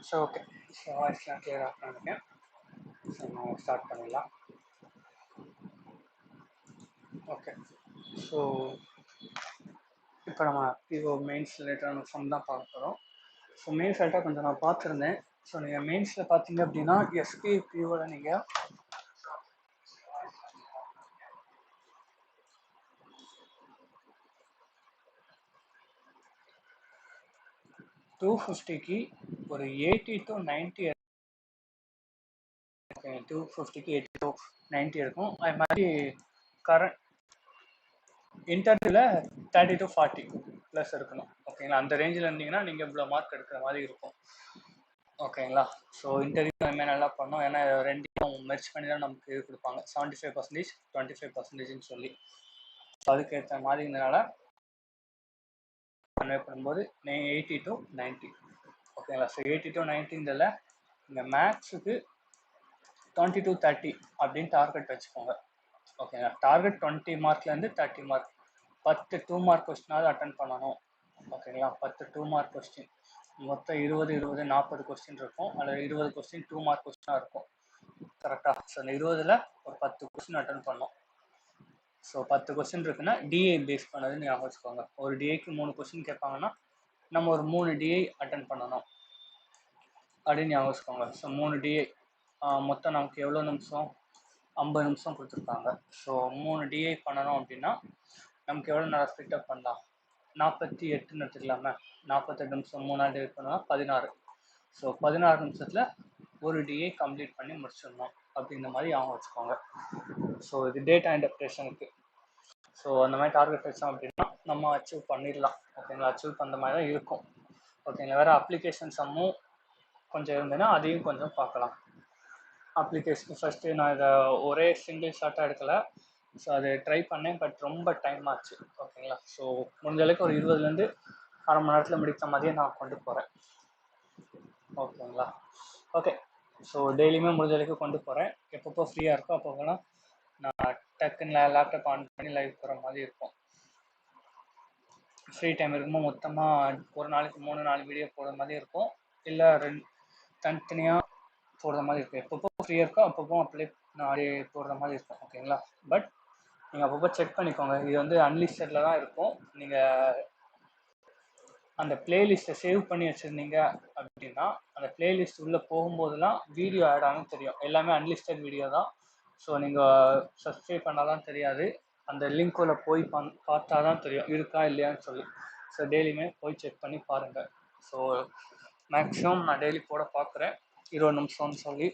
So okay. So வாய்ஸ்லாம் கிளியராக பண்ணிருக்கேன். So நம்ம ஸ்டார்ட் பண்ணிடலாம். ஓகே. ஸோ இப்போ நம்ம பிஓ மெயின்ஸ் ரிலேட்டடான சம் தான் பார்க்க போகிறோம். ஸோ மெயின்ஸ் ரிலேட்டாக கொஞ்சம் நான் பார்த்துருந்தேன். ஸோ நீங்கள் மெயின்ஸில் பார்த்தீங்க அப்படின்னா எஸ்பி பிஓவில் நீங்கள் 250க்கு ஒரு 80 to 90 250க்கு 80 to 90 இருக்கும். அது மாதிரி கரண்ட் இன்டர்வியூவில் 30 to 40 ப்ளஸ் இருக்கணும். ஓகேங்களா, அந்த ரேஞ்சில் இருந்தீங்கன்னா நீங்கள் இவ்வளோ மார்க் எடுக்கிற மாதிரி இருக்கும். ஓகேங்களா, ஸோ இன்டர்வியூ அதுமாதிரி நல்லா பண்ணோம். ஏன்னா ரெண்டையும் மெர்ச் பண்ணி தான் நமக்கு இது கொடுப்பாங்க, 75% 25%ன்னு சொல்லி. ஸோ அதுக்கேற்ற மாதிரினால கன்வே பண்ணும்போது 80 to 90. ஓகேங்களா, ஸோ 80 to 90ல இந்த மேக்ஸுக்கு 20 to 30 அப்படின்னு டார்கெட் வச்சுக்கோங்க. ஓகேங்களா, டார்கெட் 20 மார்க்லேருந்து 30 மார்க், 10 2 மார்க் கொஸ்டினாவது அட்டன் பண்ணணும். ஓகேங்களா, 10 2 மார்க் கொஸ்டின், மொத்தம் 20 40 கொஸ்டின் இருக்கும். அதில் 20 கொஸ்டின் 2 மார்க் கொஸ்டினாக இருக்கும். கரெக்டாக? ஸோ அந்த 20ல் ஒரு 10 கொஸ்டின் அட்டன் பண்ணோம். ஸோ 10 கொஸ்டின் இருக்குன்னா டிஏ பேஸ் பண்ணதுன்னு ஞாபகம் வச்சுக்கோங்க. ஒரு டிஏக்கு 3 கொஸ்டின் கேட்பாங்கன்னா நம்ம ஒரு 3 டிஏ அட்டன் பண்ணணும் அப்படின்னு ஞாபகம் வச்சுக்கோங்க. ஸோ 3 டிஏ மொத்தம் நமக்கு எவ்வளோ நிமிஷம்? 50 நிமிஷம் கொடுத்துருக்காங்க. ஸோ 3 டிஏ பண்ணணும் அப்படின்னா நமக்கு எவ்வளோ நேரம் ஸ்பிட்டப் பண்ணலாம்? 48 எடுத்துக்கலாமே. 48 நிமிஷம் 3 டிவைட் பண்ணால் 16. ஸோ 16 நிமிஷத்தில் ஒரு டிஏ கம்ப்ளீட் பண்ணி முடிச்சிடணும் அப்படின்ற மாதிரி ஞாபகம் வச்சுக்கோங்க. ஸோ இது டேட்டா இன்டர்பிரேஷனுக்கு. ஸோ அந்த மாதிரி டார்கெட் வச்சோம் அப்படின்னா நம்ம அச்சீவ் பண்ணிடலாம். ஓகேங்களா, அச்சீவ் பண்ணுற மாதிரி தான் இருக்கும். ஓகேங்களா, வேறு அப்ளிகேஷன் சம்மும் கொஞ்சம் இருந்ததுன்னா அதையும் கொஞ்சம் பார்க்கலாம். அப்ளிகேஷன் ஃபஸ்ட்டு நான் இதை ஒரே சிங்கிள் ஷார்ட்டாக எடுக்கலை. ஸோ அது ட்ரை பண்ணேன், பட் ரொம்ப டைம் ஆச்சு. ஓகேங்களா, ஸோ முடிஞ்ச அளவுக்கு ஒரு 20லேருந்து அரை மணி நேரத்தில் முடித்த மாதிரியே நான் கொண்டு போகிறேன். ஓகேங்களா, ஓகே. ஸோ டெய்லியுமே முடிஞ்ச அளவுக்கு கொண்டு போகிறேன். எப்பப்போ ஃப்ரீயாக இருக்கோ அப்போலாம் நான் டக்குன்னு லேப்டாப் ஆன் பண்ணி லைவ் போகிற மாதிரி இருக்கும். ஃப்ரீ டைம் இருக்கும்போது மொத்தமாக ஒரு நாளைக்கு 3-4 வீடியோ போடுற மாதிரி இருக்கும். இல்லை தனித்தனியாக போடுற மாதிரி இருக்கும். எப்பப்போ ஃப்ரீயாக இருக்கோ அப்பப்போ அப்படியே நான் போடுற மாதிரி இருக்கும். ஓகேங்களா, பட் நீங்கள் அப்பப்போ செக் பண்ணிக்கோங்க. இது வந்து அன்லிஸ்டடில் தான் இருக்கும். நீங்கள் அந்த பிளேலிஸ்ட்டை சேவ் பண்ணி வச்சுருந்தீங்க அப்படின்னா அந்த பிளேலிஸ்ட் உள்ளே போகும்போதெல்லாம் வீடியோ ஆட் ஆகும் தெரியும். எல்லாமே அன்லிஸ்டட் வீடியோ தான். ஸோ நீங்கள் சப்ஸ்கிரைப் பண்ணால் தான் தெரியாது, அந்த லிங்க்குள்ளே போய் பார்த்தா தான் தெரியும் இருக்கா இல்லையான்னு சொல்லி. ஸோ டெய்லியுமே போய் செக் பண்ணி பாருங்கள். ஸோ மேக்ஸிமம் நான் டெய்லி போட பார்க்குறேன் 20 நிமிஷம்னு சொல்லி.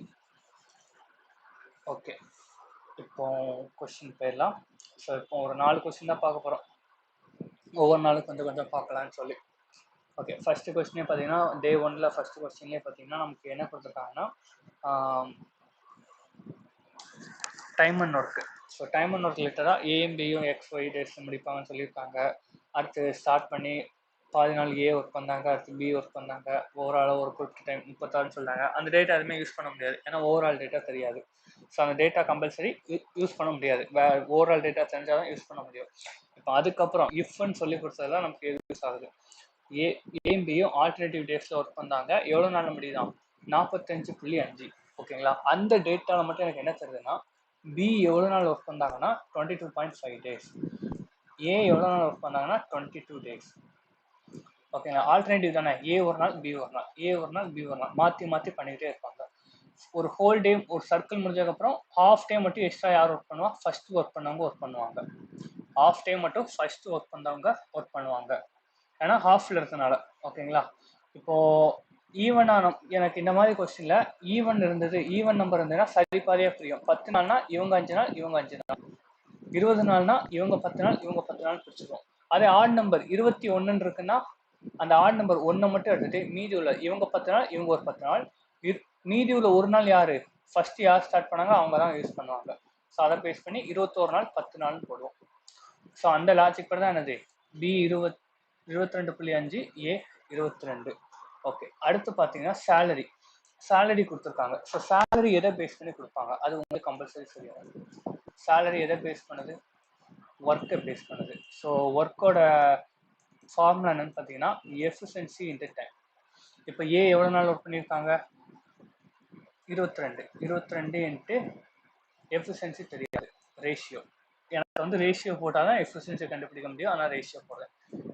ஓகே, இப்போ கொஸ்டின் போயிடலாம். ஸோ இப்போ ஒரு 4 கொஸ்டின் தான் பார்க்க போகிறோம். ஒவ்வொரு நாளும் கொஞ்சம் கொஞ்சம் பார்க்கலான்னு சொல்லி. ஓகே, ஃபஸ்ட்டு கொஸ்டினே பார்த்தீங்கன்னா டே 1ல் ஃபஸ்ட்டு கொஸ்டின்லேயே பார்த்தீங்கன்னா நமக்கு என்ன கொடுத்துருக்காங்கன்னா time and work. So time and work ரிலேட்டடாக ஏஎம் பியும் XY டேஸ் முடிப்பாங்கன்னு சொல்லியிருக்காங்க. அடுத்து ஸ்டார்ட் பண்ணி பாதி நாள் ஏ ஒர்க் பண்ணாங்க, அடுத்து பி ஒர்க் பண்ணாங்க. ஓவராலாக ஒரு குறிப்பிட்ட டைம் 36 சொன்னாங்க. அந்த டேட்டா எதுவுமே யூஸ் பண்ண முடியாது, ஏன்னா ஓவரால் டேட்டா தெரியாது. ஸோ அந்த டேட்டா கம்பல்சரி யூஸ் பண்ண முடியாது. ஓவரால் டேட்டா தெரிஞ்சால் தான் யூஸ் பண்ண முடியும். இப்போ அதுக்கப்புறம் இஃப்னு சொல்லி கொடுத்ததெல்லாம் நமக்கு யூஸ் ஆகுது. ஏஎம் பியும் ஆல்டர்னேட்டிவ் டேஸில் ஒர்க் பண்ணாங்க. எவ்வளோ நாள் முடியுதான்? 45.5. ஓகேங்களா, அந்த டேட்டாவில் மட்டும் எனக்கு என்ன தெரியுதுன்னா பி எவ்வளோ நாள் ஒர்க் பண்ணாங்கன்னா 22.5 days, ஏ எவ்வளோ நாள் ஒர்க் பண்ணாங்கன்னா 22 days. ஓகேங்களா, ஆல்டர்னேட்டிவ் தானே, ஏ ஒரு நாள் பி ஒரு நாள், ஏ ஒரு நாள் பி ஒரு நாள், மாற்றி மாற்றி பண்ணிக்கிட்டே இருப்பாங்க. ஒரு ஹோல் டே ஒரு சர்க்கிள் முடிஞ்சதுக்கப்புறம் ஹாஃப் டே மட்டும் எக்ஸ்ட்ரா யார் ஒர்க் பண்ணுவாங்க? ஃபர்ஸ்ட் ஒர்க் பண்ணவங்க ஒர்க் பண்ணுவாங்க. ஹாஃப் டே மட்டும் ஃபர்ஸ்ட் ஒர்க் பண்ணவங்க ஒர்க் பண்ணுவாங்க, ஏன்னா ஹாஃப்ல இருக்கனால. ஓகேங்களா, இப்போது ஈவனாக எனக்கு இந்த மாதிரி கொஸ்டின்ல ஈவன் இருந்தது, ஈவன் நம்பர் இருந்ததுன்னா சரி பாதியாக புரியும். 10 நாள்னா இவங்க 5 நாள் இவங்க 5 நாள், 20 நாள்னா இவங்க 10 நாள் இவங்க 10 நாள் பிடிச்சிடும். அதே ஆட் நம்பர் 21 இருக்குன்னா அந்த ஆட் நம்பர் 1 மட்டும் எடுத்துட்டு மீதி உள்ள இவங்க 10 நாள் இவங்க ஒரு 10 நாள், மீதி உள்ள ஒரு நாள் யாரு ஃபர்ஸ்ட் யார் ஸ்டார்ட் பண்ணாங்க அவங்க தான் யூஸ் பண்ணுவாங்க. ஸோ அதை பேஸ் பண்ணி 21 நாள் 10 நாள்னு போடுவோம். ஸோ அந்த லாஜிக் படி தான் என்னது பி 22.5, ஏ 22. ஓகே, அடுத்து பார்த்தீங்கன்னா சேலரி கொடுத்துருக்காங்க. ஸோ சேலரி எதை பேஸ் பண்ணி கொடுப்பாங்க? அது உங்களுக்கு கம்பல்சரி தெரியும். சேலரி எதை பேஸ் பண்ணுது? ஒர்க்கை பேஸ் பண்ணுது. ஸோ ஒர்க்கோட ஃபார்முலா என்னன்னு பார்த்தீங்கன்னா எஃபிஷியன்சி இன்டு டைம். இப்போ ஏ எவ்வளோ நாள் ஒர்க் பண்ணியிருக்காங்க? 22 இன்ட்டு எஃபிஷியன்சி தெரியாது, ரேஷியோ. எனக்கு வந்து ரேஷியோ போட்டால் தான் எஃபிஷியன்சி கண்டுபிடிக்க முடியும். ஆனால் ரேஷியோ போடுறேன்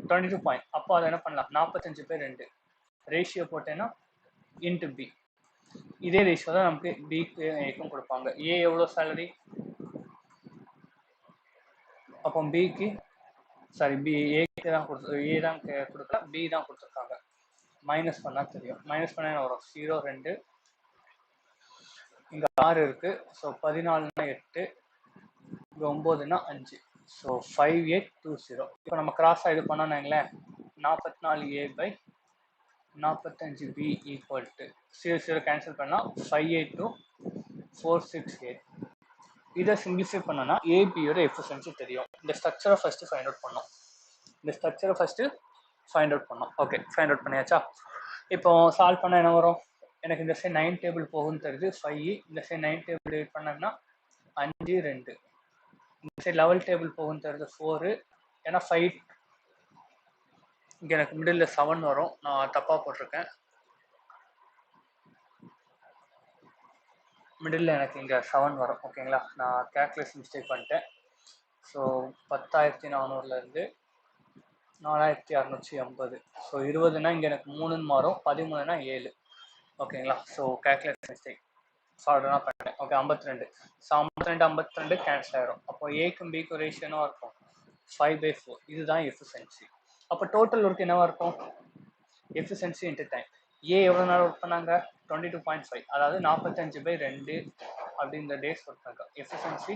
22 பாயிண்ட். அப்போ அதை என்ன பண்ணலாம், 45/2 ரேஷியோ போட்டேன்னா இன்ட்டு பி. இதே ரேஷியோ தான் நமக்கு பிக்கு ஏக்கும் கொடுப்பாங்க. ஏ எவ்வளோ சேலரி, அப்போ பிக்கு சாரி பி ஏக்கு தான் ஏ தான் கொடுக்கல, பி தான் கொடுத்துருக்காங்க. மைனஸ் பண்ணால் தெரியும். மைனஸ் பண்ண என்ன வரும், 0 2 இங்கே 6 இருக்குது. ஸோ 14னா 8, இங்கே 9னா 5. ஸோ 5820. இப்போ நம்ம கிராஸாக இது பண்ணோன்னீங்களேன், 44A/45B ஈக்குவல் டு 0 கேன்சல் பண்ணால் 582468. இதை சிம்பிளிஃபை பண்ணோன்னா ஏபியோட எஃபிஷியன்சி தெரியும். இந்த ஸ்ட்ரக்சரை ஃபஸ்ட்டு ஃபைண்ட் அவுட் பண்ணோம். ஓகே, ஃபைண்ட் அவுட் பண்ணியாச்சா? இப்போ சால்வ் பண்ணால் என்ன வரும், எனக்கு இந்த சைட் 9 டேபிள் போகும்னு தெரியுது 5, இந்த சைட் 9 டேபிள் எயிட் பண்ணாங்கன்னா 5 2, இந்த சைட் 11 டேபிள் போகும்னு தெரியுது 4, ஏன்னா 5 இங்கே எனக்கு மிடில் 7 வரும், நான் தப்பாக போட்டிருக்கேன். மிடில் எனக்கு இங்கே 7 வரும். ஓகேங்களா, நான் கேல்குலேஷன் மிஸ்டேக் பண்ணிட்டேன். ஸோ 10,400லேருந்து 4,680. ஸோ 20னா இங்கே எனக்கு 3ன்னு மாறும், 13னா 7. ஓகேங்களா, ஸோ கேல்குலேஷன் மிஸ்டேக் ஃபார்வர்டாக பண்ணிட்டேன். ஓகே, 52. ஸோ 52 கேன்சல் ஆகிடும். அப்போ ஏக்கும் பிக்கும் ரேஷியோனாக இருக்கும் 5/4. இதுதான் எஃபிஷியன்சி. அப்போ டோட்டல் ஒர்க் என்னவா இருக்கும், எஃபிஷியன்சி இன்ட்டு டைம். ஏ எவ்வளோ நாள் ஒர்க் பண்ணாங்க, 22.5, அதாவது 45/2 அப்படின்ற டேஸ் ஒர்க் பண்ணாங்க. Efficiency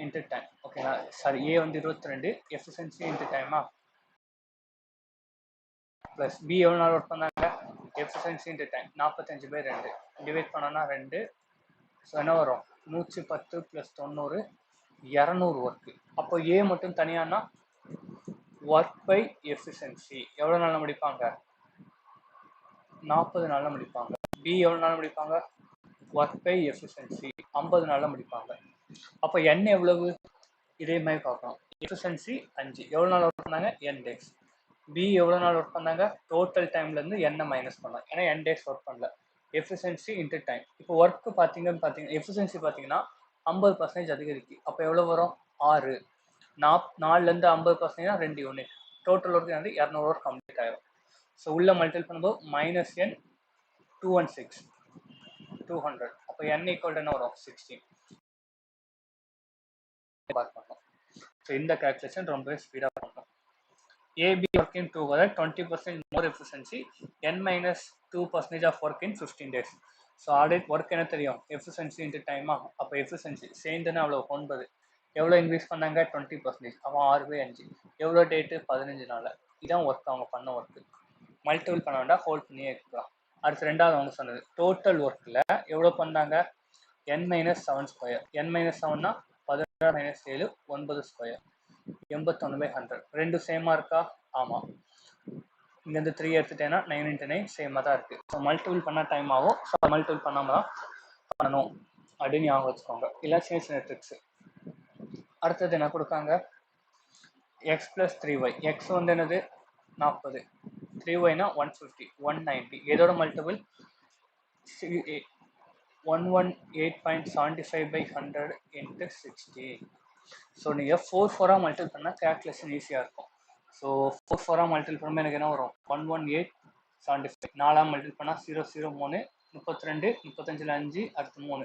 into time. ஓகேங்களா, சாரி, ஏ வந்து 22, எஃபிஷியன்சி இன்ட்டு டைமா, ப்ளஸ் பி எவ்வளோ நாள் ஒர்க் பண்ணாங்க, எஃபிஷியன்சி இன்ட்டு டைம் 45/2 டிவைட் பண்ணோன்னா 2. ஸோ என்ன வரும், 110 + 90 200 ஒர்க்கு. அப்போ ஏ மட்டும் தனியானா ஒர்க் பை எஃபிஷியன்சி எவ்வளோ நாளில் முடிப்பாங்க, 40 நாளில் முடிப்பாங்க. பி எவ்வளோ நாள் முடிப்பாங்க, ஒர்க் பை எஃபிஷியன்சி 50 நாளில் முடிப்பாங்க. அப்போ n எவ்வளவு, இதே மாதிரி பார்க்கணும். எஃபிஷியன்சி 5, எவ்வளோ நாள் ஒர்க் பண்ணாங்க, n டேஸ். பி எவ்வளோ நாள் ஒர்க் பண்ணாங்க, டோட்டல் டைம்லேருந்து n மைனஸ் பண்ணாங்க, ஏன்னா n டேஸ் ஒர்க் பண்ணல. Efficiency into time. இப்போ ஒர்க்கு பார்த்தீங்கன்னா எஃபிஷியன்சி பார்த்தீங்கன்னா 50% அதிகரிக்கு. அப்போ எவ்வளோ வரும், 6. 4லேருந்து 50%னா 2 யூனிட். டோட்டல் ஒர்க் வந்து 200 ஒர்க் கம்ப்ளீட் ஆகிடும். ஸோ உள்ள மல்டிபிள் பண்ணும்போது -n 216 200. அப்போ n ஈக்குவல் என்ன வரும், 16. பார்க்கணும். ஸோ இந்த கேல்குலேஷன் ரொம்பவே ஸ்பீடாக பண்ணணும். AB working together 20% more efficiency, n minus 2% of work in 15 days. So already work என்ன தெரியும், எஃபிஷியன்சி இன்ட்டு டைமா. அப்போ எஃபிஷியன்சி சேர்ந்துன்னு அவ்வளோ 9, எவ்வளோ இன்க்ரீஸ் பண்ணாங்க, 20%. அப்போ 6/5, எவ்வளோ டேட்டு, 15 நாள். இதான் ஒர்க், அவங்க பண்ண ஒர்க்கு. மல்டிபிள் பண்ண வேண்டாம், ஹோல்ட் பண்ணியே இருக்கலாம். அடுத்து ரெண்டாவது அவங்க சொன்னது, டோட்டல் ஒர்க்கில் எவ்வளோ பண்ணாங்க, n - 7 ஸ்கொயர். n - 7னா 16 - 7 9 square 81/100. ரெண்டும் சேமாக இருக்கா, ஆமாம். இங்கேருந்து 3 எடுத்துட்டேன்னா 9 × 9 சேமாக தான் இருக்குது. ஸோ மல்டிபிள் பண்ணால் டைம் ஆகும். ஸோ மல்டிபிள் பண்ணாமல் தான் பண்ணணும் அப்படின்னு ஞாபகம் வச்சுக்கோங்க. இல்லை சின்ன சின்ன ட்ரிக்ஸு. அடுத்தது என்ன கொடுக்காங்க, x + 3y. எக்ஸ் வந்து என்னது, 40, 3yனா 150 190. எதோட மல்டிபிள், 118.75/100 × 60. ஸோ நீங்கள் 4 மல்டிபிள் பண்ணால் கேல்குலேஷன் ஈஸியாக இருக்கும். ஸோ 4 மல்டிபிள் பண்ணும்போது எனக்கு என்ன வரும், 118.75. 4 மல்டிபிள் பண்ணால் 0 0 3 32 35ல் 5 அடுத்து 3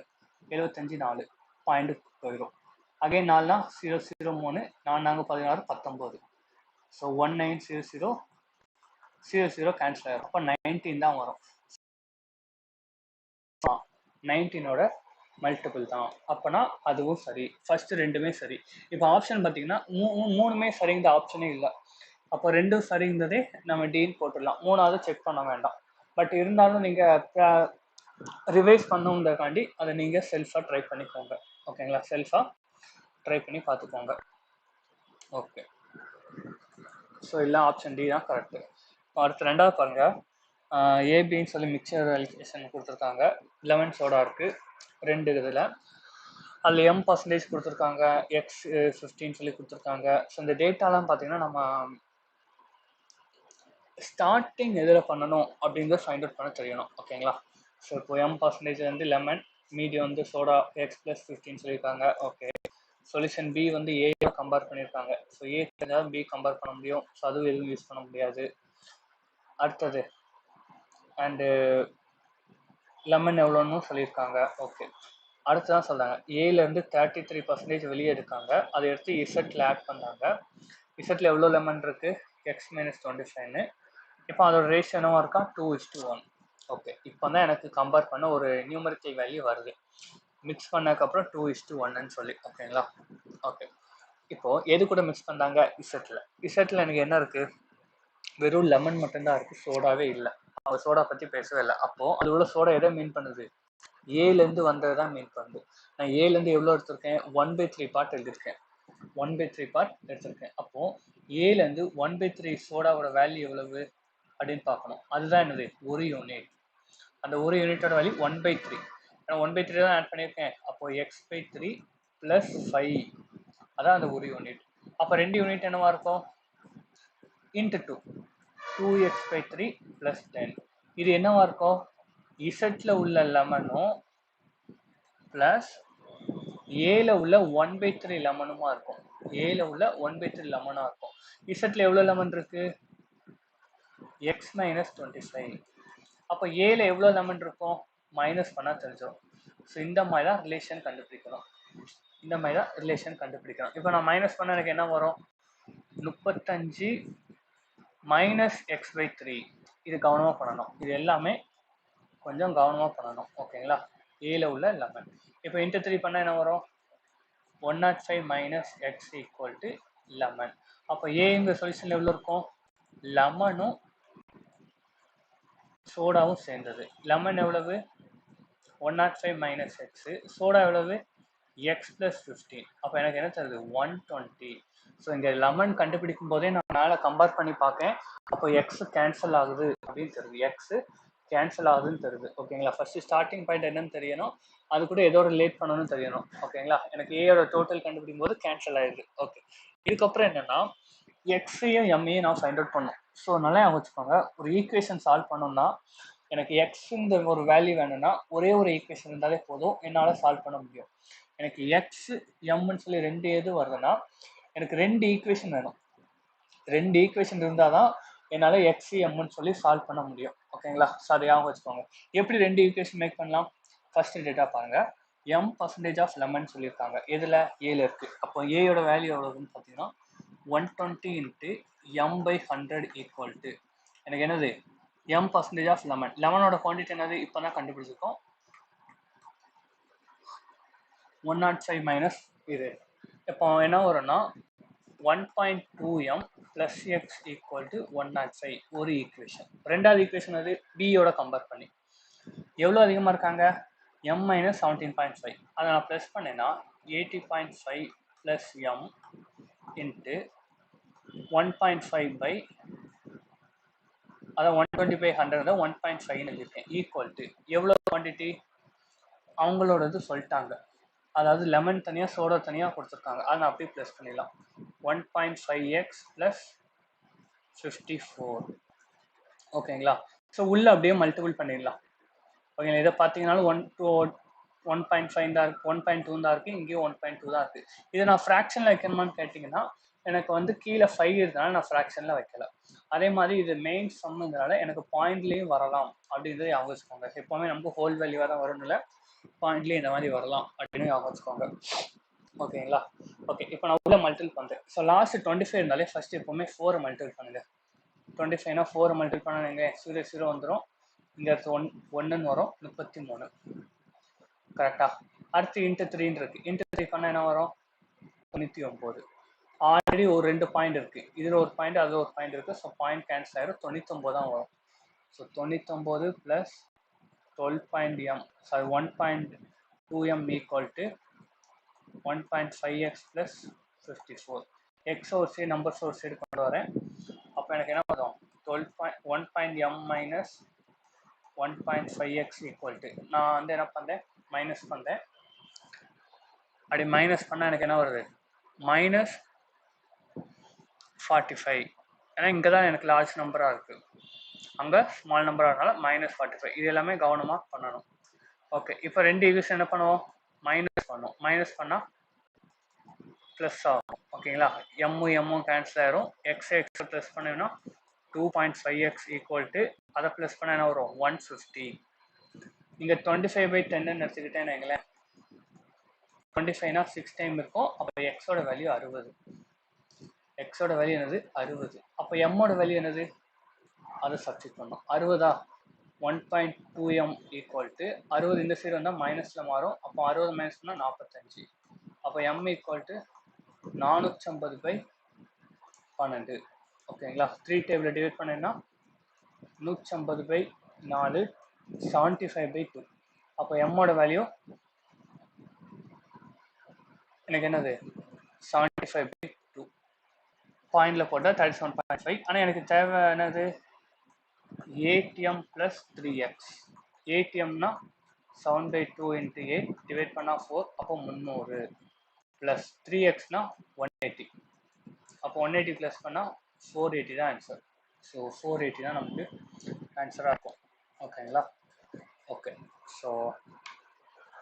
75 4 பாயிண்ட் போயிடும். அகைன் 4னா 0 0 3 4 16 19. ஸோ 1900 00 கேன்சல் ஆகிடும். அப்போ 19 தான் வரும். 19ஓட மல்டிபிள் தான். அப்போனா அதுவும் சரி. ஃபர்ஸ்ட் ரெண்டுமே சரி. இப்போ ஆப்ஷன் பார்த்தீங்கன்னா மூணுமே சரிங்கிற ஆப்ஷனே இல்லை. அப்போ ரெண்டும் சரிங்கிறதே நம்ம டீல் போட்டுடலாம். மூணாவது செக் பண்ண வேண்டாம். பட் இருந்தாலும் நீங்கள் ரிவைஸ் பண்ணுங்கிறக்காண்டி அதை நீங்கள் செல்ஃபாக ட்ரை பண்ணிக்கோங்க. ஓகேங்களா, செல்ஃபாக ட்ரை பண்ணி பார்த்துக்கோங்க. ஓகே, ஸோ எல்லாம் ஆப்ஷன் டி தான் கரெக்டு. அடுத்து ரெண்டாவது பாருங்கள், ஏபின்னு சொல்லி மிக்சர் அலிகேஷன் கொடுத்துருக்காங்க. 11 சோடா இருக்குது 2 இதில். அதில் m% கொடுத்துருக்காங்க, x 15 சொல்லி கொடுத்துருக்காங்க. ஸோ இந்த டேட்டாலாம் பார்த்தீங்கன்னா நம்ம ஸ்டார்டிங் எதில் பண்ணணும் அப்படிங்கிறத ஃபைண்ட் அவுட் பண்ண தெரியணும். ஓகேங்களா? ஸோ இப்போ M% வந்து லெமன், மீதி வந்து சோடா X+15 சொல்லியிருக்காங்க. ஓகே, சொல்யூஷன் பி வந்து ஏ கம்பேர் பண்ணியிருக்காங்க. ஸோ ஏ தெரிஞ்சால் பி கம்பேர் பண்ண முடியும். ஸோ அதுவும் எதுவும் யூஸ் பண்ண முடியாது. அடுத்தது அண்டு லெமன் எவ்வளோன்னு சொல்லியிருக்காங்க. ஓகே, அடுத்ததான் சொல்கிறாங்க ஏலேருந்து 33% வெளியே எடுக்காங்க. அதை எடுத்து இசட்டில் ஆட் பண்ணாங்க. இசட்டில் எவ்வளோ லெமன் இருக்குது? X-25ன்னு. இப்போ அதோட ரேஷியோ என்னவா இருக்கா? 2:1. ஓகே, இப்போ தான் எனக்கு கம்பேர் பண்ண ஒரு நியூமரிக்கல் வேல்யூ வருது. மிக்ஸ் பண்ணதுக்கப்புறம் 2:1ன்னு சொல்லி. ஓகேங்களா? ஓகே, இப்போது எது கூட மிக்ஸ் பண்ணாங்க? இசட்டில் எனக்கு என்ன இருக்குது? வெறும் லெமன் மட்டும்தான் இருக்குது, சோடாவே இல்லை. அவங்க சோடா பற்றி பேசவே இல்லை. அப்போது அது உள்ள சோடா எதை மீன் பண்ணுது? ஏலேருந்து வந்தது தான் மீன் பண்ணுது. நான் ஏலேருந்து எவ்வளோ எடுத்திருக்கேன்? 1/3 பார்ட் எழுதியிருக்கேன். 1/3 பார்ட் எடுத்திருக்கேன். அப்போது ஏலேருந்து 1/3 சோடாவோட வேல்யூ எவ்வளவு அப்படின்னு பார்க்கணும். அதுதான் என்னது? ஒரு யூனிட். அந்த ஒரு யூனிட்டோட வேல்யூ 1/3. நான் 1/3 தான் ஆட் பண்ணியிருக்கேன். அப்போது x/3 + 5 அதான் அந்த ஒரு யூனிட். அப்போ 2 யூனிட் என்னவா இருக்கும்? × 2 2x/3 + 10. இது என்னவா இருக்கும்? இசட்ல உள்ள லெமனும் ப்ளஸ் ஏல உள்ள 1/3 லெமனுமா இருக்கும். ஏல உள்ள 1/3 லெமனாக இருக்கும். இசட்ல எவ்வளோ லெமன் இருக்கு? X-25. அப்போ ஏல எவ்வளோ லெமன் இருக்கும்? மைனஸ் பண்ணால் தெரிஞ்சிடும். ஸோ இந்த மாதிரி தான் ரிலேஷன் கண்டுபிடிக்கணும். இப்போ நான் மைனஸ் பண்ண எனக்கு என்ன வரும்? 35 - x/3. இது கவனமாக பண்ணணும். இது எல்லாமே கொஞ்சம் கவனமாக பண்ணணும். ஓகேங்களா? ஏல உள்ள லெமன். இப்போ × 3 பண்ணால் என்ன வரும்? 105 - x = லெமன். அப்போ ஏங்கிற சொல்யூஷன் எவ்வளோ இருக்கும்? லெமனும் சோடாவும் சேர்ந்தது. லெமன் எவ்வளவு? 105 - x. சோடா எவ்வளவு? X+15. அப்போ எனக்கு என்ன தருது? 120. ஸோ இங்கே லெமன் கண்டுபிடிக்கும் போதே நான் மேலே கம்பேர் பண்ணி பார்க்கேன். அப்போ எக்ஸ் கேன்சல் ஆகுது அப்படின்னு தருது. எக்ஸ் கேன்சல் ஆகுதுன்னு தருது. ஓகேங்களா? ஃபர்ஸ்ட் ஸ்டார்டிங் பாயிண்ட் என்னன்னு தெரியணும். அது கூட ஏதோ ரிலேட் பண்ணணும்னு தெரியணும். ஓகேங்களா? எனக்கு ஏயோட டோட்டல் கண்டுபிடிக்கும் போது கேன்சல் ஆயிடுது. ஓகே, இதுக்கப்புறம் என்னன்னா எக்ஸையும் எம்மையும் நான் ஃபைண்ட் அவுட் பண்ணணும். ஸோ நல்லா வச்சுக்கோங்க, ஒரு ஈக்குவேஷன் சால்வ் பண்ணோம்னா எனக்கு எக்ஸுங்கிற ஒரு வேல்யூ வேணும்னா ஒரே ஒரு ஈக்குவேஷன் இருந்தாலே போதும், என்னால் சால்வ் பண்ண முடியும். எனக்கு எக்ஸ் எம்னு சொல்லி 2 எது வருதுன்னா எனக்கு 2 ஈக்குவேஷன் வேணும். 2 ஈக்குவேஷன் இருந்தால் தான் என்னால் எக்ஸ் எம்னு சொல்லி சால்வ் பண்ண முடியும். ஓகேங்களா? ஸோ அதை ஞாபகம் வச்சுக்கோங்க. எப்படி 2 ஈக்குவேஷன் மேக் பண்ணலாம்? ஃபர்ஸ்ட் டேட்டா பாருங்க. M% ஆஃப் லெமன் சொல்லியிருக்காங்க. எதில்? ஏல இருக்குது. அப்போ ஏயோட வேல்யூ எவ்வளோன்னு பார்த்தீங்கன்னா 120 × m/100 = எனக்கு என்னது? M% of lemon. லெமனோட குவான்டிட்டி என்னது? இப்போ தான் கண்டுபிடிச்சிருக்கோம். 105 - இது. இப்போ என்ன வரும்னா 1.2m + x = 105 ஒரு ஈக்குவேஷன். ரெண்டாவது ஈக்குவேஷன் அது பியோட கம்பேர் பண்ணி எவ்வளோ அதிகமாக இருக்காங்க? m - 17.5. அதை நான் ப்ளஸ் பண்ணேன்னா 80.5 + m × 1.5 அதான் 120/100 1.5ன்னு எழுதியிருக்கேன். ஈக்குவல் எவ்வளோ குவான்டிட்டி? அவங்களோடது சொல்லிட்டாங்க. அதாவது லெமன் தனியாக சோடா தனியாக கொடுத்துருக்காங்க. அதை நான் அப்படியே ப்ளஸ் பண்ணிடலாம். 1.5x + 54. ஓகேங்களா? ஸோ உள்ளே அப்படியே மல்டிபிள் பண்ணிடலாம். ஓகேங்களா? இதை பார்த்தீங்கன்னாலும் 1.5 தான் இருக்குது, 1.2 தான் இருக்குது, இங்கேயும் 1.2 தான் இருக்குது. இதை நான் ஃப்ராக்ஷனில் வைக்கணுமான்னு கேட்டிங்கன்னா எனக்கு வந்து கீழே 5 இருக்கிறதுனால நான் ஃப்ராக்ஷனில் வைக்கல. அதே மாதிரி இது மெயின் சம்முங்கிறனால எனக்கு பாயிண்ட்லேயும் வரலாம் அப்படின்றத ஞாபகம் வச்சுக்கோங்க. எப்போவுமே நமக்கு ஹோல் வேல்யூவாக தான் வரும்னு இல்லை, பாயிண்ட்லேயும் இந்த மாதிரி வரலாம் அப்படின்னு ஞாபகம் வச்சுக்கோங்க. ஓகேங்களா? ஓகே, இப்போ நான் உள்ள மல்டிபிள் பண்ணுறேன். ஸோ லாஸ்ட் 25 இருந்தாலே ஃபர்ஸ்ட் எப்போவுமே 4 மல்டிபிள் பண்ணுங்க. 25னா 4 மல்டிபிள் பண்ணாங்க 0 0 வந்துடும். இங்கே அடுத்து 1ன்னு வரும். 33. கரெக்டா? அடுத்து × 3 இருக்கு. × 3 பண்ணால் என்ன வரும்? 99. ஆல்ரெடி ஒரு 2 பாயிண்ட் இருக்குது. இதில் ஒரு பாயிண்ட், அதில் ஒரு பாயிண்ட் இருக்குது. ஸோ பாயிண்ட் கேன்சல் ஆகிடும். 99 தான் வரும். So 99 + 12.m sorry 1.2m = 1.5x + 54. X ஒரு சைடு நம்பர்ஸ் ஒரு சைடு கொண்டு வரேன். அப்போ எனக்கு என்ன வரும்? 1.m - 1.5x = நான் வந்து என்ன பண்ணுறேன்? மைனஸ் பண்ணுறேன். அப்படி மைனஸ் பண்ணால் எனக்கு என்ன வருது? -45. ஏன்னா இங்கே தான் எனக்கு லார்ஜ் நம்பராக இருக்குது, அங்கே ஸ்மால் நம்பராக இருந்தாலும் -45. இது எல்லாமே கவனமாக பண்ணணும். ஓகே, இப்போ ரெண்டு ஈக்குவேஷன் என்ன பண்ணுவோம், மைனஸ் பண்ணுவோம். மைனஸ் பண்ணால் ப்ளஸ் ஆகும். ஓகேங்களா, எம்மும் கேன்சல் ஆயிரும். எக்ஸ் ப்ளஸ் பண்ணீங்கன்னா 2.5x ஈக்குவல் டு அதை ப்ளஸ் பண்ண என்ன வரும் 150. இங்கே 25/10 எடுத்துக்கிட்டேன்னு வைங்களேன், 25னா 6 டைம் இருக்கும். அப்போ எக்ஸோட வேல்யூ 60. எக்ஸோட வேல்யூ என்னது 60. அப்போ எம்மோட வேல்யூ என்னது, அதை சப்ஸ்டிட் பண்ணணும். 60 1.2m ஈக்குவல் டு 60 இந்த சைடு வந்தால் மைனஸில் மாறும். அப்போ 60 மைனஸ் பண்ணால் 45. அப்போ m ஈக்குவல் டு 450/12. ஓகேங்களா, 3 டேபிள் டிவைட் பண்ணேன்னா 150/4 75/2. அப்போ எம்மோட வேல்யூ எனக்கு என்னது 75/2. பாயிண்டில் போட்டால் 37.5. ஆனால் எனக்கு தேவை என்னது 8m + 3x. 8mனா 7/2 × 8 டிவைட் பண்ணால் 4, அப்போ 300 ப்ளஸ் 3xனா 180. அப்போ 180 ப்ளஸ் பண்ணால் 480 தான் ஆன்சர். ஸோ 480 தான் நமக்கு ஆன்சராக இருக்கும். ஓகேங்களா, ஓகே. ஸோ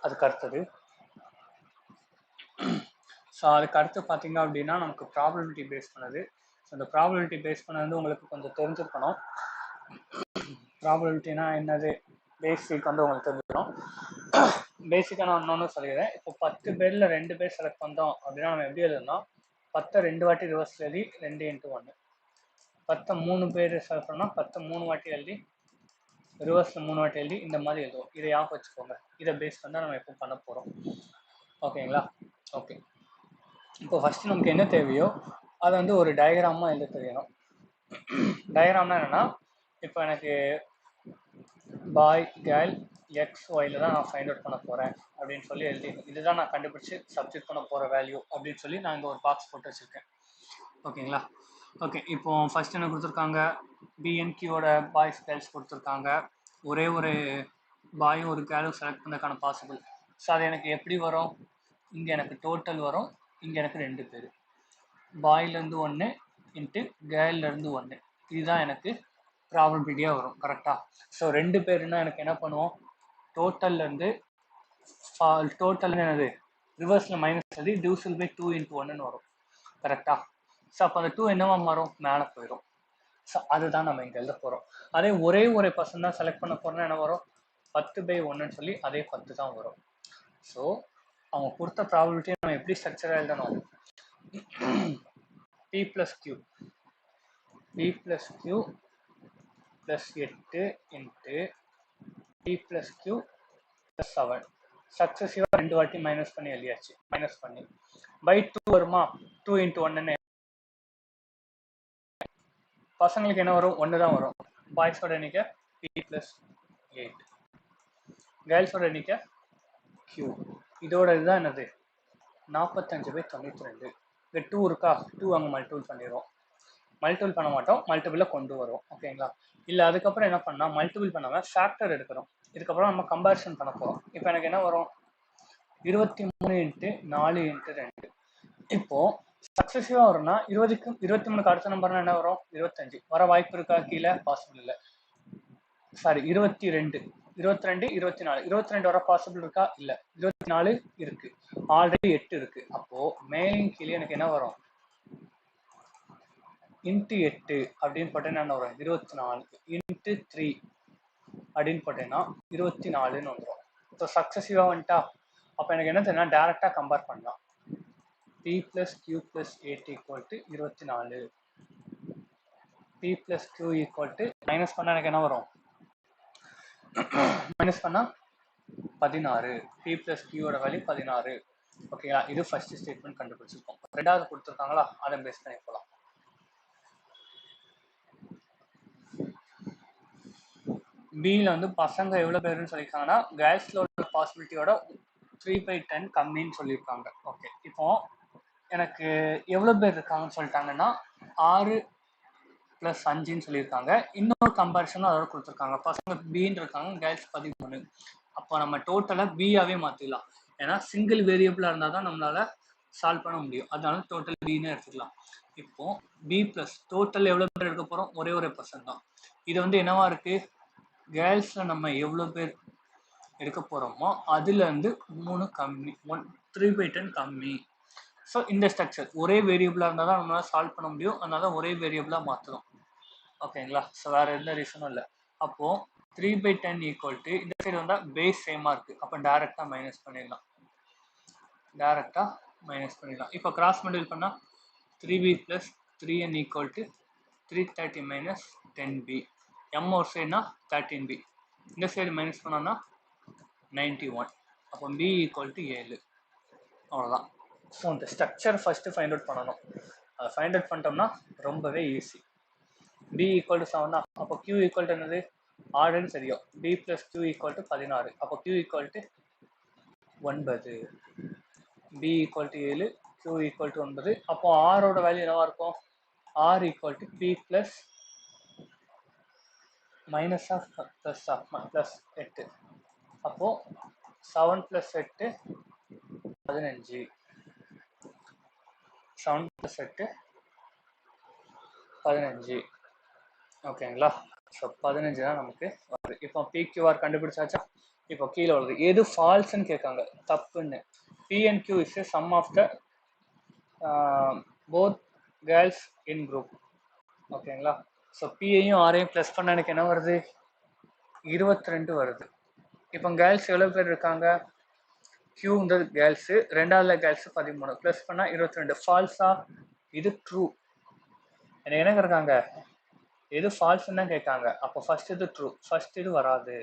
அதுக்கு அடுத்தது பார்த்தீங்க அப்படின்னா நமக்கு ப்ராபபிலிட்டி பேஸ் பண்ணது. ஸோ அந்த ப்ராபபிலிட்டி பேஸ் பண்ணது வந்து உங்களுக்கு கொஞ்சம் தெரிஞ்சிருக்கணும். ப்ராபபிலிட்டினா என்னது பேசிக் வந்து உங்களுக்கு தெரிஞ்சிடும். பேசிக்காக நான் இன்னொன்று சொல்லிடுறேன். இப்போ 10 பேரில் 2 பேர் செலக்ட் பண்ணோம் அப்படின்னா நம்ம எப்படி எழுதணும்னா 10 2 வாட்டி ரிவர்ஸ் எழுதி 2 × 1. 10 3 பேர் செலக்ட் பண்ணால் 10 3 வாட்டி எழுதி ரிவர்ஸில் 3 வாட்டி எழுதி இந்த மாதிரி எழுதுவோம். இதை ஞாபகம் வச்சுக்கோங்க. இதை பேஸ் பண்ணால் நம்ம எப்போ பண்ண போகிறோம். ஓகேங்களா, ஓகே. இப்போ ஃபஸ்ட்டு நமக்கு என்ன தேவையோ அதை வந்து ஒரு டயக்ராமாக எழுத தெரியணும். டயக்ராம்னா என்னென்னா, இப்போ எனக்கு பாய் கேர்ள் XYல தான் நான் ஃபைண்ட் அவுட் பண்ண போகிறேன் அப்படின்னு சொல்லி எழுதி, இதுதான் நான் கண்டுபிடிச்சி சப்ஜெக்ட் பண்ண போகிற வேல்யூ அப்படின்னு சொல்லி நான் இங்கே ஒரு பாக்ஸ் போட்டு வச்சுருக்கேன். ஓகேங்களா, ஓகே. இப்போ ஃபஸ்ட் என்ன கொடுத்துருக்காங்க, BNQவோட பாய்ஸ் கேர்ள்ஸ் கொடுத்துருக்காங்க. ஒரே ஒரு பாயும் ஒரு கேர்ளும் செலக்ட் பண்ணதுக்கான பாசிபிள். ஸோ அது எனக்கு எப்படி வரும், இங்கே எனக்கு டோட்டல் வரும், இங்கே எனக்கு 2 பேர், பாயிலேருந்து 1 இன்ட்டு கேர்லேருந்து 1. இதுதான் எனக்கு ப்ராபபிலிட்டியாக வரும். கரெக்டாக. ஸோ 2 பேருன்னா எனக்கு என்ன பண்ணுவோம், டோட்டல்லேருந்து என்னது ரிவர்ஸில் மைனஸ் எழுதி /2 × 1ன்னு வரும். கரெக்டாக. ஸோ அப்போ அந்த 2 என்னவா மாறும், மேலே போயிடும். ஸோ அதுதான் நம்ம இங்கே எழுத போகிறோம். அதே ஒரே ஒரு பர்சன் தான் செலக்ட் பண்ண போகிறோன்னா என்ன வரும், 10/1ன்னு சொல்லி அதே 10 தான் வரும். ஸோ அவங்க கொடுத்த ப்ராபபிலிட்டியை நம்ம எப்படி ஸ்ட்ரக்சராக எழுதணும், P + Q + 8 into P + Q + 7 சக்ஸஸிவாக 2 வாட்டி மைனஸ் பண்ணி எழுதியாச்சு. மைனஸ் பண்ணி /2 வருமா, 2 × 1ன்னு பசங்களுக்கு என்ன வரும், 1 தான் வரும். பாய்ஸோட எண்ணிக்கை P + 8, கேர்ள்ஸோட எண்ணிக்கை Q. இதோட இதுதான் என்னது 45/92. இங்கே 2 இருக்கா, 2 அங்கே மல்டிபிள் பண்ணிடுவோம். மல்டிபிள் பண்ண மாட்டோம், மல்டிபிளில் கொண்டு வரும். ஓகேங்களா, இல்லை அதுக்கப்புறம் என்ன பண்ணால் மல்டிபிள் பண்ணாமல் ஃபேக்டர் எடுக்கிறோம். இதுக்கப்புறம் நம்ம கம்பேரிசன் பண்ண போகிறோம். இப்போ எனக்கு என்ன வரும், 23 × 4 × 2. இப்போது சக்ஸஸிவாக வரும்னா 23க்கு அடுத்த நம்பர்னா என்ன வரும், 25 வர வாய்ப்பு இருக்கா, கீழே பாசிபிள் இல்லை. சாரி 22 22 வர பாசிபிள் இருக்கா, இல்லை. 24 இருக்கு, ஆல்ரெடி 8 இருக்கு. அப்போது மேலையும் கீழே எனக்கு என்ன வரும், × 8 அப்படின்னு போட்டேன்னா என்ன வரும், 24 × 3 அப்படின்னு போட்டேன்னா 24ன்னு வந்துடும். ஸோ சக்ஸஸிவாக வந்துட்டா. அப்போ எனக்கு என்ன தெரியும்னா டேரெக்டாக கம்பேர் பண்ணலாம். P + Q + 8 = 24. P + Q minus பண்ணால் எனக்கு என்ன வரும், மைனஸ் பண்ணால் 16. P + Qவோட வேல்யூ 16. ஓகேங்களா, இது ஃபர்ஸ்ட் ஸ்டேட்மெண்ட் கண்டுபிடிச்சிருக்கோம். ரெண்டாவது கொடுத்துருக்காங்களா, அதை பேஸ் பண்ணி போகலாம். பியில் வந்து பசங்க எவ்வளோ பேருன்னு சொல்லியிருக்காங்கன்னா கேர்ள்ஸோட பாசிபிலிட்டியோட 3/10 கம்மின்னு சொல்லியிருக்காங்க. ஓகே, இப்போ எனக்கு எவ்வளோ பேர் இருக்காங்கன்னு சொல்லிட்டாங்கன்னா 6 + 5ன்னு சொல்லியிருக்காங்க. இன்னொரு கம்பேரிசனும் அதோட கொடுத்துருக்காங்க. பசங்க பின்னு இருக்காங்க, கேர்ள்ஸ் 13. அப்போ நம்ம டோட்டலாக பியாவே மாற்றிடலாம். ஏன்னா சிங்கிள் வேரியபிளாக இருந்தால் தான் நம்மளால் சால்வ் பண்ண முடியும். அதனால டோட்டல் பின்னு எடுத்துக்கலாம். இப்போ பி ப்ளஸ் டோட்டல் எவ்வளோ பேர் எடுக்க போகிறோம்? ஒரே ஒரு பர்சன் தான். இது வந்து என்னவா இருக்கு? கேர்ள்ஸில் நம்ம எவ்வளோ பேர் எடுக்க போகிறோமோ அதுலேருந்து 3 கம்மி, 3/10 கம்மி. ஸோ இந்த ஸ்ட்ரக்சர் ஒரே வேரியபிளாக இருந்தால் தான் நம்மளால் சால்வ் பண்ண முடியும். அதனால ஒரே வேரியபிளாக மாற்றுறோம். ஓகேங்களா? ஸோ வேறு எந்த ரீசனும் இல்லை. அப்போது 3/10 ஈக்குவல் டு இந்த சைடு வந்தால் பேஸ் சேமாக இருக்குது. அப்போ டேரெக்டாக மைனஸ் பண்ணிடலாம். இப்போ கிராஸ் மல்டிபிள் பண்ணால் 3b + 3n = 330 - 10b. m ஒரு சைடுனா 13b. இந்த சைடு மைனஸ் பண்ணோம்னா 91. அப்போ b = 7. அவ்வளோதான். ஸோ இந்த ஸ்ட்ரக்சர் ஃபஸ்ட்டு ஃபைண்ட் அவுட் பண்ணணும். அதை ஃபைண்ட் அவுட் பண்ணிட்டோம்னா ரொம்பவே ஈஸி. b = 7 தான். அப்போ q = என்னது? ஆர்டர்னு தெரியும். b + q = 16. அப்போ q = 9. b = 7, q = 9. அப்போ r ஓட வேல்யூ என்னவா இருக்கும்? r = p + -8. அப்போ 7 + 8 15. 7 + 8 15. ஓகேங்களா? ஸோ 15 தான் நமக்கு வருது. இப்போ PQR கண்டுபிடிச்சாச்சா? இப்போ கீழே வருது. எது ஃபால்ஸ்ன்னு கேட்காங்க, தப்புன்னு. P and Q is a sum of the both girls in group. ஓகேங்களா? ஸோ பியையும் ஆரையும் ப்ளஸ் பண்ண எனக்கு என்ன வருது? 22 வருது. இப்போ கேர்ள்ஸ் எவ்வளோ பேர் இருக்காங்க? கியூன்றது கேர்ள்ஸு, ரெண்டாவதுல கேர்ள்ஸு 13, ப்ளஸ் பண்ணால் 22. ஃபால்ஸா? இது ட்ரூ. எனக்கு என்ன இருக்காங்க? எது ஃபால்ஸ்ன்னு தான் கேட்காங்க. அப்போ ஃபர்ஸ்ட் இது ட்ரூ, ஃபர்ஸ்ட் இது வராது.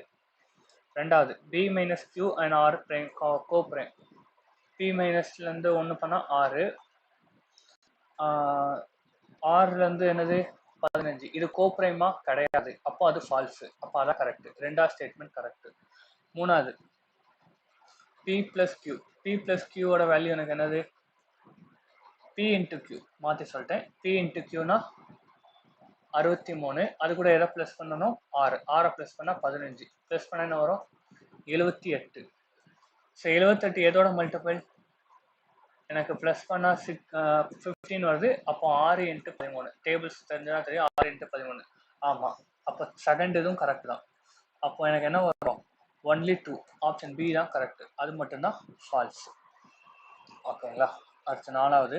ரெண்டாவது b - q and r prime go prime. p மைனஸ்லேருந்து 1 பண்ணால் 6, ஆறுலேருந்து என்னது? 15. இது கோ பிரைமா? கிடையாது. அப்போ அது ஃபால்ஸு. அப்போ அதான் கரெக்டு. ரெண்டாவது ஸ்டேட்மெண்ட் கரெக்டு. மூணாவது p + q. p + q ஓட வேல்யூ எனக்கு என்னது? p × q. மாற்றி சொல்லிட்டேன். p × qனா 63. அது கூட எதை ப்ளஸ் பண்ணணும்? 6. 6 ப்ளஸ் பண்ணால் 15. ப்ளஸ் பண்ண என்ன வரும்? 78. ஸோ 78 எதோட மல்டிபிள்? எனக்கு ப்ளஸ் பண்ணால் 15 வருது. அப்போ 6 × 13. டேபிள்ஸ் தெரிஞ்சுதான் தெரியும். 6 × 13. ஆமாம். அப்போ செகண்ட் இதுவும் கரெக்ட் தான். அப்போ எனக்கு என்ன வரும்? ஒன்லி 2. ஆப்ஷன் பி தான் கரெக்ட். அது மட்டும்தான் ஃபால்ஸ். ஓகேங்களா? அடுத்து நாலாவது.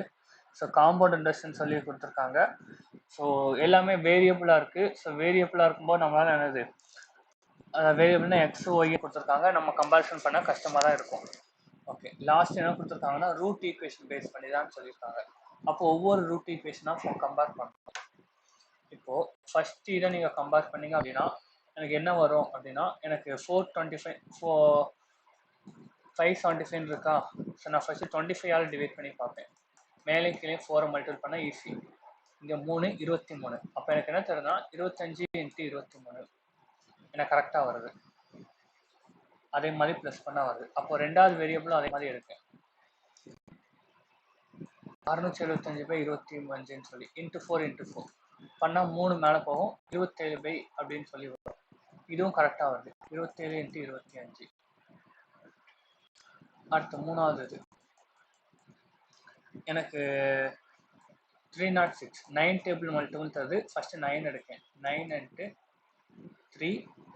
ஸோ காம்பவுண்ட் இன்ட்ரெஸ்ட்னு சொல்லி கொடுத்துருக்காங்க. ஸோ எல்லாமே வேரியபிளாக இருக்குது. ஸோ வேரியபிளாக இருக்கும்போது நம்மளால் என்னது, வேரியபிள்னா எக்ஸ் ஒய் கொடுத்துருக்காங்க. நம்ம கம்பேரிசன் பண்ண கஷ்டமாக தான் இருக்கும். ஓகே, லாஸ்ட் என்ன கொடுத்துருக்காங்கன்னா ரூட் ஈக்குவேஷன் பேஸ் பண்ணி தான் சொல்லியிருக்காங்க. அப்போ ஒவ்வொரு ரூட் ஈக்குவேஷனாக கம்பேர் பண்ணணும். இப்போது ஃபஸ்ட்டு இதை நீங்கள் கம்பேர் பண்ணிங்க அப்படின்னா எனக்கு என்ன வரும் அப்படின்னா, எனக்கு 575 இருக்கா? ஸோ நான் ஃபஸ்ட்டு 25 டிவைட் பண்ணி பார்ப்பேன். மேலே கீழே 4 மல்டிபிள் பண்ணால் ஈஸி. இங்கே 3 23. அப்போ எனக்கு என்ன தருதுன்னா 25 × 23 எனக்கு கரெக்டாக வருது. அதே மாதிரி ப்ளஸ் பண்ணால் வருது. அப்போ ரெண்டாவது வேரியபிளும் அதே மாதிரி எடுக்கேன். 675/25 சொல்லி × 4 × 4 பண்ணால் 3 மேலே போகும். 27 அப்படின்னு சொல்லி வரும். இதுவும் கரெக்டாக வருது. 27 × 25. அடுத்து மூணாவது இது எனக்கு 306 9 டேபிள் மல்டிபிள் தருது. ஃபஸ்ட்டு 9 எடுக்கேன். 9 × 3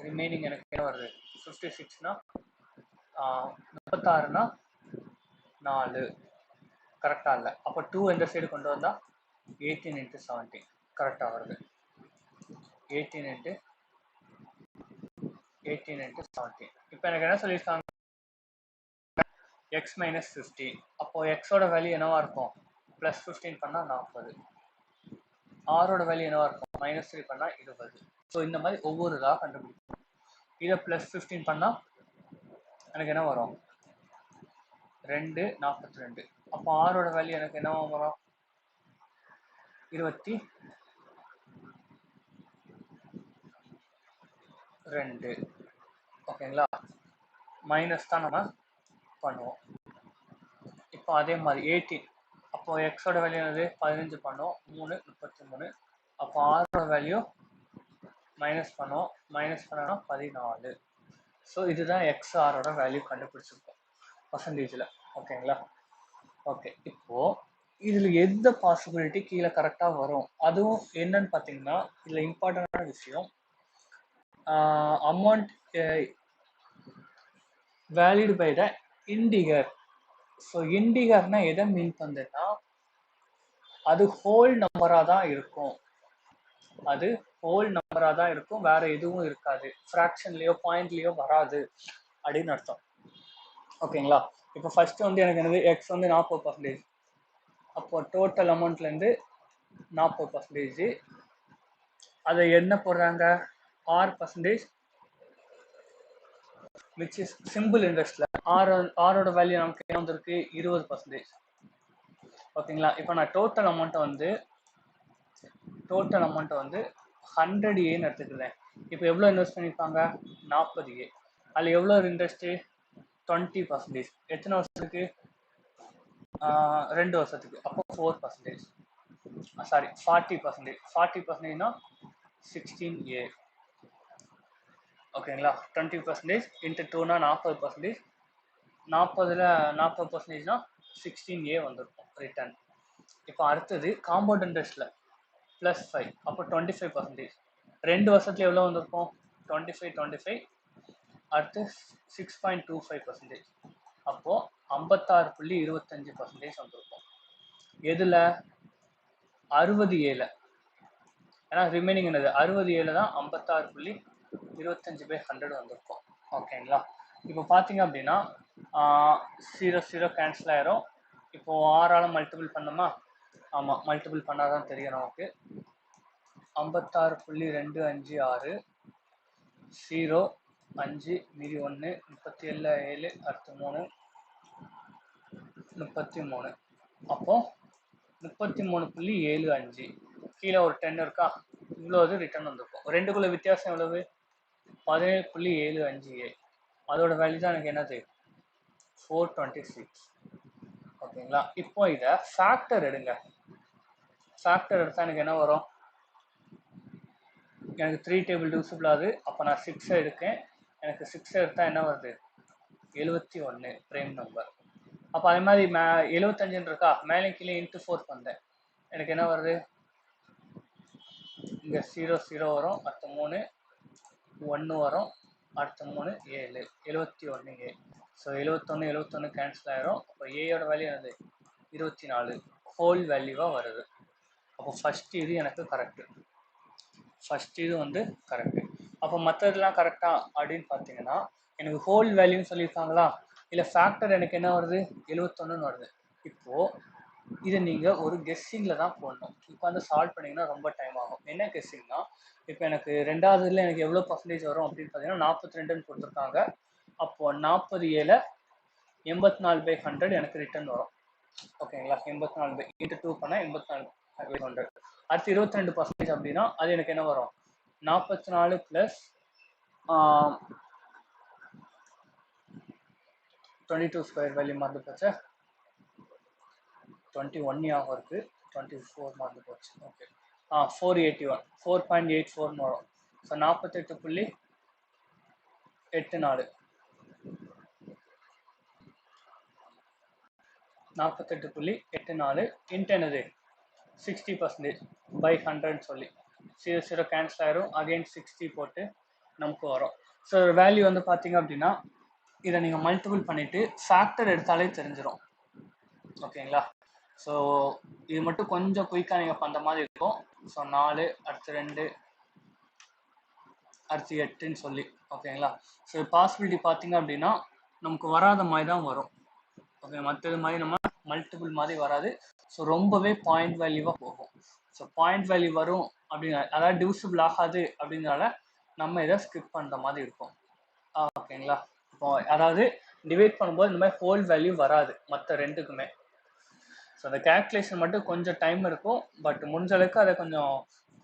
ரிமைனிங் எனக்கு என்ன வருது? 56னா 36னா 4 கரெக்டாக இல்லை. அப்போ 2 எந்த சைடு கொண்டு வந்தால் 18 × 17 கரெக்டாக வருது. 18 × 17. இப்போ எனக்கு என்ன சொல்லியிருக்காங்க? x - 15. அப்போது எக்ஸோட வேல்யூ என்னவா இருக்கும்? +15 பண்ணால் 40. ஆரோட வேல்யூ என்னவா இருக்கும்? -3 பண்ணால் 20. ஸோ இந்த மாதிரி ஒவ்வொரு இதாக கண்டுபிடிக்கும். இதை +15 பண்ணால் எனக்கு என்ன வரும்? 2 42. அப்போ ஆரோட வேல்யூ எனக்கு என்னவா வரும்? 22. ஓகேங்களா? மைனஸ் தான் நம்ம பண்ணுவோம். இப்போ அதே மாதிரி 18. அப்போ எக்ஸோட வேல்யூ என்னது? 15 பண்ணுவோம். 3 33. அப்போ ஆரோட வேல்யூ மைனஸ் பண்ணுவோம். மைனஸ் பண்ணோம்னா 14. ஸோ இதுதான் எக்ஸ் ஆரோட வேல்யூ கண்டுபிடிச்சிருக்கோம் பர்சன்டேஜில். ஓகேங்களா? ஓகே, இப்போது இதில் எந்த பாசிபிலிட்டி கீழே கரெக்டாக வரும், அதுவும் என்னன்னு பார்த்தீங்கன்னா இதில் இம்பார்ட்டண்டான விஷயம், amount valid by the integer. So இண்டிகர்னா எதை மீன் பண்ணுதுன்னா அது ஹோல் நம்பராக தான் இருக்கும், அது ஹோல் நம்பராக தான் இருக்கும், வேற எதுவும் இருக்காது, ஃப்ராக்ஷன்லேயோ பாயிண்ட்லேயோ வராது அப்படின்னு அர்த்தம். ஓகேங்களா. இப்போ ஃபர்ஸ்ட் வந்து எனக்கு என்னது எக்ஸ் வந்து 40%, அப்போ டோட்டல் அமௌண்ட்லேருந்து 40%, அதை என்ன போடுறாங்க R%, விச் இஸ் சிம்பிள் இன்ட்ரெஸ்ட்ல ஆரோட வேல்யூ நமக்கு என்ன வந்திருக்கு 20%. ஓகேங்களா. இப்போ நான் டோட்டல் அமௌண்ட்டை வந்து 100Aன்னு எடுத்துக்கிறேன். இப்போ எவ்வளோ இன்வெஸ்ட் பண்ணியிருப்பாங்க 40A, அதில் எவ்வளோ இன்ட்ரெஸ்ட்டு 20%, எத்தனை வருஷத்துக்கு 2 வருஷத்துக்கு, அப்போ 4%, சாரி 40%, 40%னா 16A. ஓகேங்களா. 20% இன்ட்டு 2னா 40%, 40%னா 16A வந்திருக்கும் ரிட்டர்ன். இப்போ அடுத்தது காம்பவுண்ட் இன்ட்ரெஸ்ட்டில் +5, அப்போ 25%, 2 வருஷத்துல எவ்வளோ வந்திருக்கும் 25, அடுத்து 6.25%, அப்போது 56.25% வந்திருக்கும். எதில் 60Aல, ஏன்னா ரிமைனிங் என்னது 60Aல தான் 56.25/100 வந்திருக்கும். ஓகேங்களா. இப்போ பார்த்தீங்க அப்படின்னா 0 கேன்சல் ஆயிரும். இப்போ 6ஆல் மல்டிபிள் பண்ணோமா, ஆமாம் மல்டிபிள் பண்ணாதான் தெரியும் நமக்கு. 56.256, 0 5 மீதி 1, 37 7 அடுத்து 3 33, அப்போ 33.75, கீழே ஒரு 10 இருக்கா, இவ்வளோ ரிட்டர்ன் வந்திருக்கும். ரெண்டுக்குள்ள வித்தியாசம் எவ்வளவு 17.75A, அதோட வேல்யூ தான் எனக்கு என்னது 426. ஓகேங்களா. இப்போ இதை ஃபேக்டர் எடுங்க, ஃபேக்டர் எடுத்தால் எனக்கு என்ன வரும், எனக்கு 3 டேபிள் டிவிசிபிள் ஆகுது, அப்போ நான் 6 எடுக்கேன், எனக்கு 6 எடுத்தால் என்ன வருது 71 ப்ரைம் நம்பர். அப்போ அதே மாதிரி 75 இருக்கா, மேலே கீழே இன்ட்டு 4 பண்ணேன், எனக்கு என்ன வருது இங்கே 0 வரும், அடுத்த 3 1 வரும், அடுத்த 3 7, 71A. ஸோ 71 கேன்சல் ஆயிரும். அப்போ ஏயோட வேல்யூ என்னது 24 ஹோல் வேல்யூவாக வருது. அப்போ ஃபர்ஸ்ட் இது எனக்கு கரெக்டு, ஃபர்ஸ்ட் இது வந்து கரெக்டு. அப்போ மற்றதெல்லாம் கரெக்டா அப்படின்னு பார்த்தீங்கன்னா எனக்கு ஹோல் வேல்யூன்னு சொல்லியிருக்காங்களா, இல்லை ஃபேக்டர் எனக்கு என்ன வருது 71ன்னு வருது. இப்போது இதை நீங்கள் ஒரு கெஸ்ஸிங்கில் தான் போடணும். இப்போ வந்து சால்வ் பண்ணிங்கன்னா ரொம்ப டைம் ஆகும். என்ன கெஸ்ஸிங்னா, இப்போ எனக்கு ரெண்டாவதுல எனக்கு எவ்வளோ பர்சன்டேஜ் வரும் அப்படின்னு பார்த்தீங்கன்னா 42ன்னு கொடுத்துருக்காங்க. அப்போது 40Aல 84/100 எனக்கு ரிட்டர்ன் வரும். ஓகேங்களா. 84 இன்ட்டு 2 பண்ணால் 84/100. அடுத்து 22% அப்படின்னா அது எனக்கு என்ன வரும் 44 + 22² வேல்யூ மறந்து போச்சு, 21 ஞாபகம் இருக்குது, 24 மறந்து போச்சு. ஓகே 481, 4.84 வரும். ஸோ 48.84, 48.84 இன்ட்டு என்னது 60%/100 சொல்லி 0 கேன்சல் ஆயிரும், அகைன் 60 போட்டு நமக்கு வரும். ஸோ வேல்யூ வந்து பார்த்தீங்க அப்படின்னா இதை நீங்கள் மல்டிபிள் பண்ணிவிட்டு ஃபேக்டர் எடுத்தாலே தெரிஞ்சிடும். ஓகேங்களா. ஸோ இது மட்டும் கொஞ்சம் குயிக்காக நீங்கள் பண்ணுற மாதிரி இருக்கும். ஸோ 4 அடுத்து 2 அடுத்து 8ன்னு சொல்லி. ஓகேங்களா. ஸோ பாசிபிலிட்டி பார்த்தீங்க அப்படின்னா நமக்கு வராத மாதிரி தான் வரும். ஓகே, மற்றது மாதிரி நம்ம மல்டிபிள் மாதிரி வராது. ஸோ ரொம்பவே பாயிண்ட் வேல்யூவாக போகும். ஸோ பாயிண்ட் வேல்யூ வரும் அப்படிங்கிற, அதாவது டிவிசிபிள் ஆகாது அப்படிங்கிறனால நம்ம இதை ஸ்கிப் பண்ணுற மாதிரி இருக்கும். ஓகேங்களா. இப்போ அதாவது டிவைட் பண்ணும்போது இந்த மாதிரி ஹோல் வேல்யூ வராது மற்ற ரெண்டுக்குமே. ஸோ அந்த கேல்குலேஷன் மட்டும் கொஞ்சம் டைம் இருக்கும், பட் முடிஞ்ச அளவுக்கு அதை கொஞ்சம்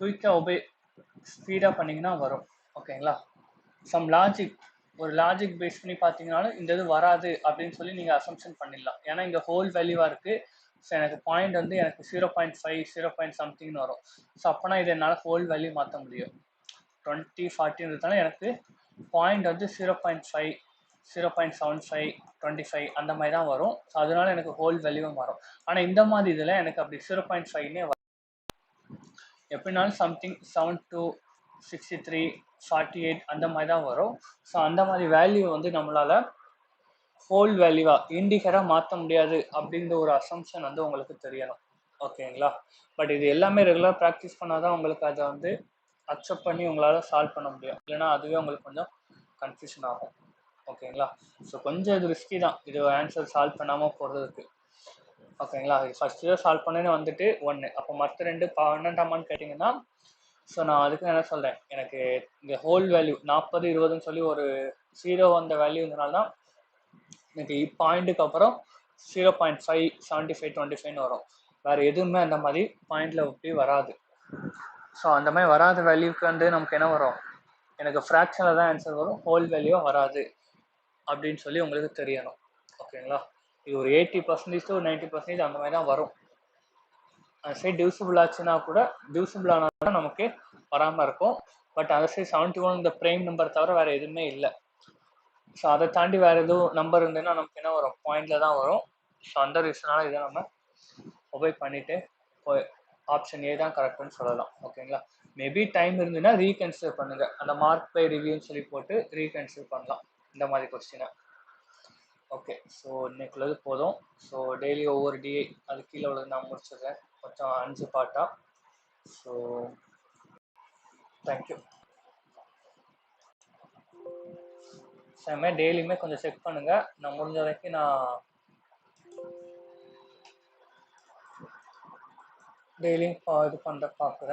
குயிக்காக ஸ்பீடாக பண்ணிங்கன்னா வரும். ஓகேங்களா. சம் லாஜிக், ஒரு லாஜிக் பேஸ் பண்ணி பார்த்தீங்கன்னாலும் இந்த இது வராது அப்படின்னு சொல்லி நீங்கள் அசம்ஷன் பண்ணிடலாம். ஏன்னா இங்கே ஹோல் வேல்யூவாக இருக்குது. ஸோ எனக்கு பாயிண்ட் வந்து எனக்கு 0.5 0. somethingனு வரும். ஸோ அப்போனா இது என்னால் ஹோல் வேல்யூ மாற்ற முடியும். 20 40 இருந்தாலும் எனக்கு பாயிண்ட் வந்து 0.5 0.75 25 அந்த மாதிரி தான் வரும். ஸோ அதனால எனக்கு ஹோல் வேல்யூவும் வரும். ஆனால் இந்த மாதிரி இதில் எனக்கு அப்படி 0.5னே வரும். எப்படினாலும் சம்திங் 72 63 48 அந்த மாதிரி தான் வரும். ஸோ அந்த மாதிரி வேல்யூ வந்து நம்மளால் ஹோல் வேல்யூவாக இண்டிகராக மாற்ற முடியாது அப்படிங்கிற ஒரு அசம்ஷன் வந்து உங்களுக்கு தெரியணும். ஓகேங்களா? பட் இது எல்லாமே ரெகுலராக ப்ராக்டிஸ் பண்ணால் தான் உங்களுக்கு அதை வந்து அக்செப்ட் பண்ணி உங்களால் சால்வ் பண்ண முடியும். இல்லைனா அதுவே உங்களுக்கு கொஞ்சம் கன்ஃபியூஷன் ஆகும். ஓகேங்களா? ஸோ கொஞ்சம் இது ரிஸ்கி தான் இது ஆன்சர் சால்வ் பண்ணாமல் போகிறதுக்கு. ஓகேங்களா? ஃபர்ஸ்ட் இயர் சால்வ் பண்ணேன்னு வந்துட்டு 1 அப்போ மற்ற 2 12ஆமான்னு கேட்டிங்கன்னா, ஸோ நான் அதுக்கு என்ன சொல்கிறேன், எனக்கு இந்த ஹோல் வேல்யூ 40 20ன்னு சொல்லி ஒரு 0 வந்த வேல்யூனால தான் எனக்கு பாயிண்ட்டுக்கு அப்புறம் 0.5 75 25ன்னு வரும். வேறு எதுவுமே அந்த மாதிரி பாயிண்டில் இப்படி வராது. ஸோ அந்த மாதிரி வராத வேல்யூக்கு வந்து நமக்கு என்ன வரும், எனக்கு ஃப்ராக்ஷனில் தான் ஆன்சர் வரும், ஹோல் வேல்யூவாக வராது அப்படின்னு சொல்லி உங்களுக்கு தெரியணும். ஓகேங்களா? இது ஒரு 80% to 90% அந்த மாதிரி தான் வரும். அந்த சைட் டிவிசிபிள் ஆச்சுன்னா கூட டிவிசிபிள் ஆனால் தான் நமக்கு வராமல் இருக்கும். பட் அந்த சைட் 71 இந்த ப்ரைம் நம்பர் தவிர வேறு எதுவுமே இல்லை. ஸோ அதை தாண்டி வேறு எதுவும் நம்பர் இருந்ததுன்னா நமக்கு என்ன வரும், பாயிண்டில் தான் வரும். ஸோ அந்த ரீசனால் இதை நம்ம ஒபே பண்ணிவிட்டு ஆப்ஷன் ஏ தான் கரெக்டுன்னு சொல்லலாம். ஓகேங்களா? மேபி டைம் இருந்ததுன்னா ரீகன்சிடர் பண்ணுங்கள். அந்த மார்க் பை ரிவ்யூன்னு சொல்லி போட்டு ரீகன்சிடர் பண்ணலாம் இந்த மாதிரி கொஸ்டினை. ஓகே, ஸோ இன்னைக்குள்ளது போதும். ஸோ டெய்லி ஒவ்வொரு டிஐ அது கீழே உள்ளது நான் முடிச்சிடுறேன் மொத்தம் 5 பார்ட்டாக. So thank you. டெய்லியுமே கொஞ்சம் செக் பண்ணுங்கள். நான் முடிஞ்ச வரைக்கும் நான் டெய்லியும் இது பண்ணுற பார்க்குறேன்.